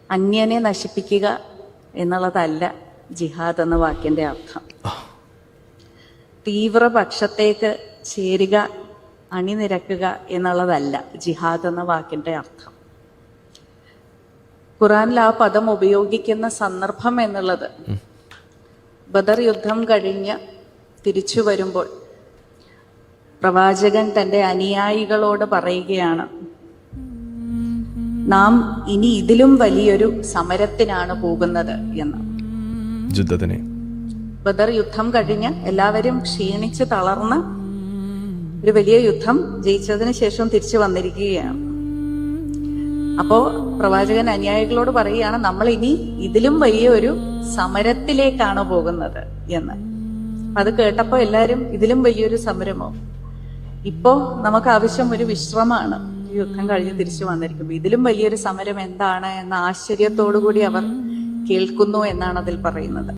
അന്യനെ നശിപ്പിക്കുക എന്നുള്ളതല്ല ജിഹാദ് എന്ന വാക്കിന്റെ അർത്ഥം. തീവ്രപക്ഷത്തേക്ക് ചേരുക, അണിനിരക്കുക എന്നുള്ളതല്ല ജിഹാദ് എന്ന വാക്കിന്റെ അർത്ഥം. ഖുറാനിൽ ആ പദം ഉപയോഗിക്കുന്ന സന്ദർഭം എന്നുള്ളത് ബദർ യുദ്ധം കഴിഞ്ഞ് തിരിച്ചു വരുമ്പോൾ പ്രവാചകൻ തന്റെ അനുയായികളോട് പറയുകയാണ്, നാം ഇനി ഇതിലും വലിയൊരു സമരത്തിനാണ് പോകുന്നത് എന്ന്. യുദ്ധത്തിന് ബദർ യുദ്ധം കഴിഞ്ഞ് എല്ലാവരും ക്ഷീണിച്ച് തളർന്ന് ഒരു വലിയ യുദ്ധം ജയിച്ചതിന് ശേഷം തിരിച്ചു വന്നിരിക്കുകയാണ്. അപ്പോ പ്രവാചകൻ അനുയായികളോട് പറയുകയാണ്, നമ്മൾ ഇനി ഇതിലും വലിയൊരു സമരത്തിലേക്കാണ് പോകുന്നത് എന്ന്. അത് കേട്ടപ്പോ എല്ലാരും ഇതിലും വലിയൊരു സമരമോ? ഇപ്പോ നമുക്ക് ആവശ്യം ഒരു വിശ്രമമാണ്. യുദ്ധം കഴിഞ്ഞ് തിരിച്ചു വന്നിരിക്കുമ്പോൾ ഇതിലും വലിയൊരു സമരം എന്താണ് എന്ന ആശ്ചര്യത്തോടു കൂടി അവർ കേൾക്കുന്നു എന്നാണ് അതിൽ പറയുന്നത്.